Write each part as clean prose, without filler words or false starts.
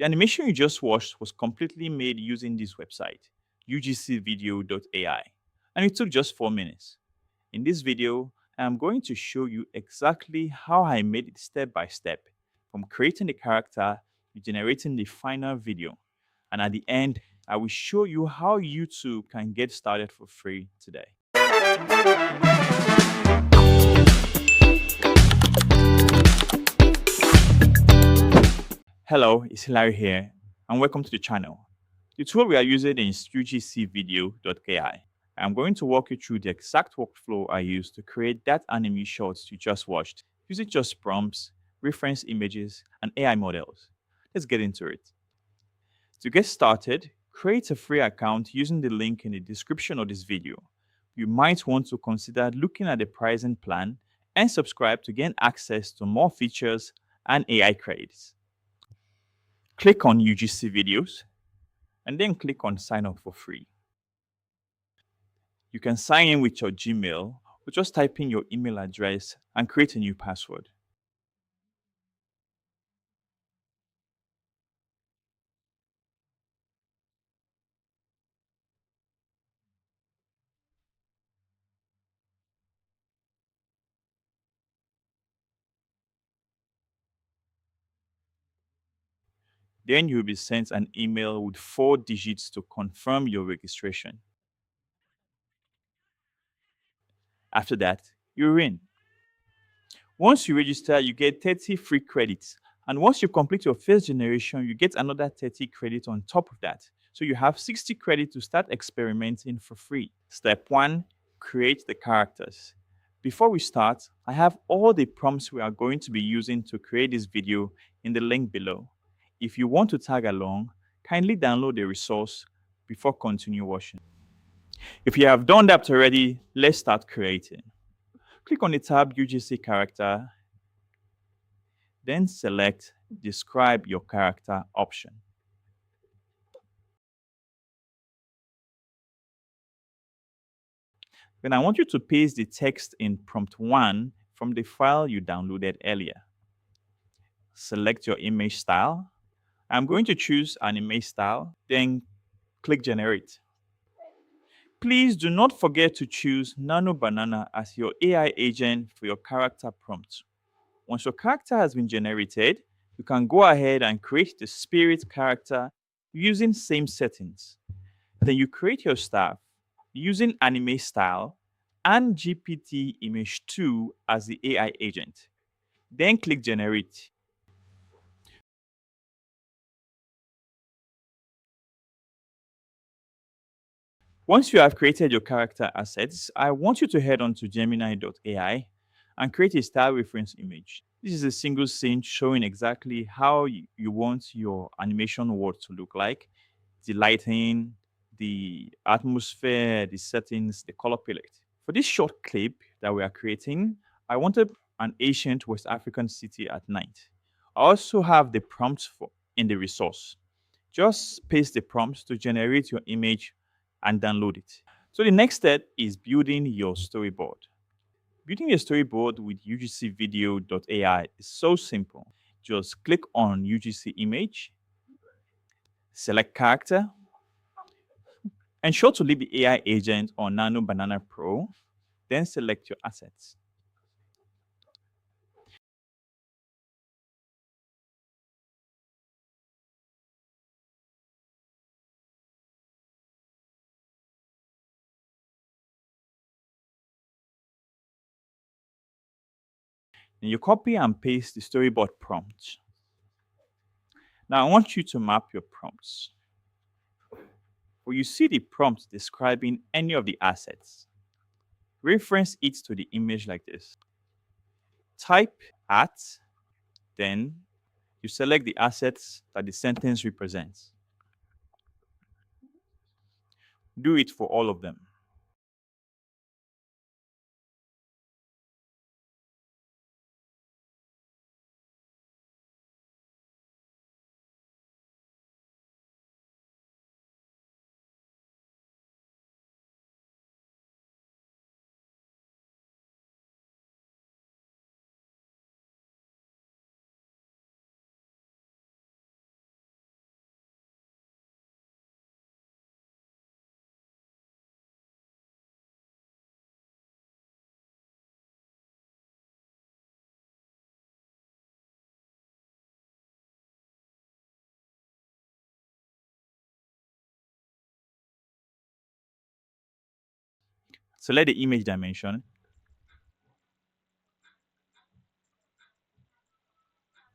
The animation you just watched was completely made using this website, UGCvideo.ai, and it took just 4 minutes. In this video, I am going to show you exactly how I made it step by step, from creating the character to generating the final video. And at the end, I will show you how you too can get started for free today. Hello, it's Hilary here, and welcome to the channel. The tool we are using is UGCvideo.ai. I'm going to walk you through the exact workflow I used to create that anime shorts you just watched, using just prompts, reference images, and AI models. Let's get into it. To get started, create a free account using the link in the description of this video. You might want to consider looking at the pricing plan and subscribe to gain access to more features and AI credits. Click on UGC Videos and then click on Sign up for free. You can sign in with your Gmail or just type in your email address and create a new password. Then you'll be sent an email with 4 digits to confirm your registration. After that, you're in. Once you register, you get 30 free credits. And once you complete your first generation, you get another 30 credits on top of that. So you have 60 credits to start experimenting for free. Step 1, create the characters. Before we start, I have all the prompts we are going to be using to create this video in the link below. If you want to tag along, kindly download the resource before continue watching. If you have done that already, let's start creating. Click on the tab UGC character, then select Describe your character option. Then I want you to paste the text in prompt 1 from the file you downloaded earlier. Select your image style. I'm going to choose an image style, then click Generate. Please do not forget to choose Nano Banana as your AI agent for your character prompt. Once your character has been generated, you can go ahead and create the spirit character using same settings. Then you create your staff using anime style and GPT image 2 as the AI agent. Then click generate. Once you have created your character assets, I want you to head on to Gemini.ai and create a style reference image. This is a single scene showing exactly how you want your animation world to look like, the lighting, the atmosphere, the settings, the color palette. For this short clip that we are creating, I wanted an ancient West African city at night. I also have the prompts in the resource. Just paste the prompts to generate your image and download it. So the next step is building your storyboard. Building a storyboard with UGCvideo.ai is so simple. Just click on UGC image, select character, ensure to leave the AI agent on Nano Banana Pro, then select your assets. Then you copy and paste the storyboard prompt. Now I want you to map your prompts. When you see the prompt describing any of the assets, reference it to the image like this. Type at, then you select the assets that the sentence represents. Do it for all of them. Select the image dimension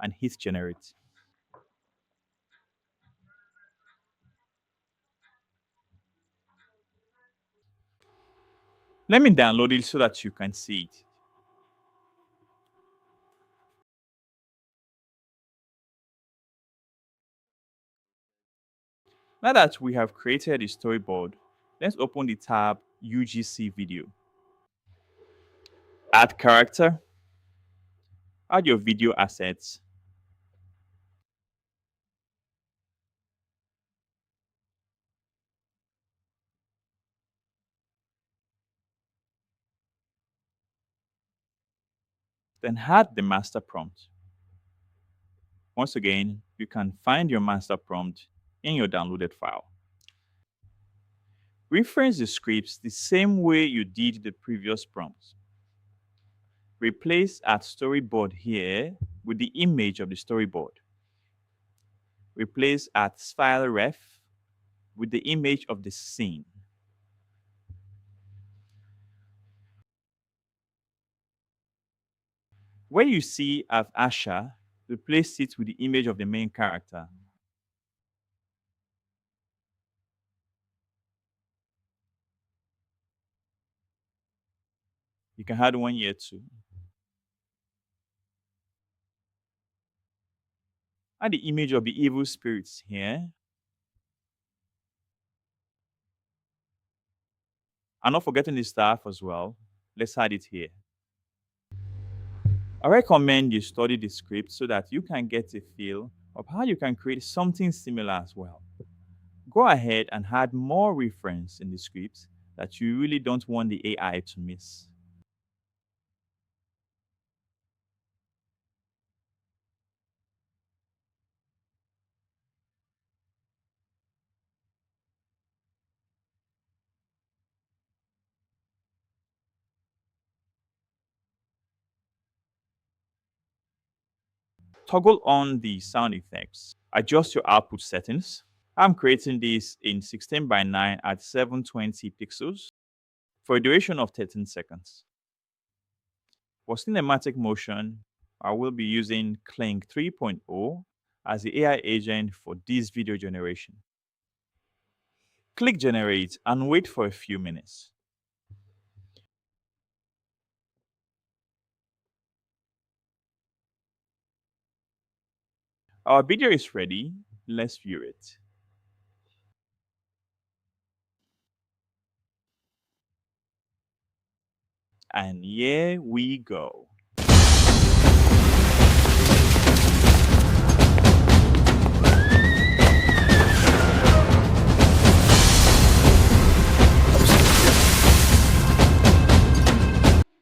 and hit generate. Let me download it so that you can see it. Now that we have created a storyboard, let's open the tab UGC Video. Add character, add your video assets, then add the master prompt. Once again, you can find your master prompt in your downloaded file. Reference the scripts the same way you did the previous prompts. Replace at storyboard here with the image of the storyboard. Replace at file ref with the image of the scene. Where you see at Asha, replace it with the image of the main character. You can add one here too. Add the image of the evil spirits here. And not forgetting the staff as well. Let's add it here. I recommend you study the script so that you can get a feel of how you can create something similar as well. Go ahead and add more reference in the script that you really don't want the AI to miss. Toggle on the sound effects. Adjust your output settings. I'm creating this in 16 by 9 at 720 pixels for a duration of 13 seconds. For cinematic motion, I will be using Kling 3.0 as the AI agent for this video generation. Click generate and wait for a few minutes. Our video is ready. Let's view it. And here we go.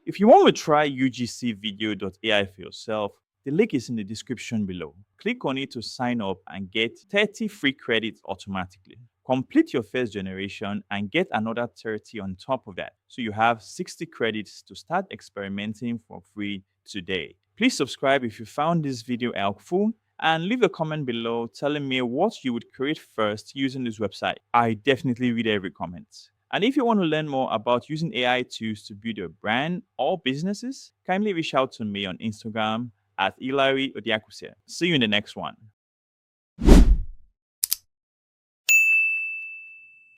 If you want to try UGCvideo.ai for yourself, the link is in the description below. Click on it to sign up and get 30 free credits automatically. Complete your first generation and get another 30 on top of that. So you have 60 credits to start experimenting for free today. Please subscribe if you found this video helpful and leave a comment below telling me what you would create first using this website. I definitely read every comment. And if you want to learn more about using AI tools to build your brand or businesses, kindly reach out to me on Instagram at Hilary Odiakuse. See you in the next one.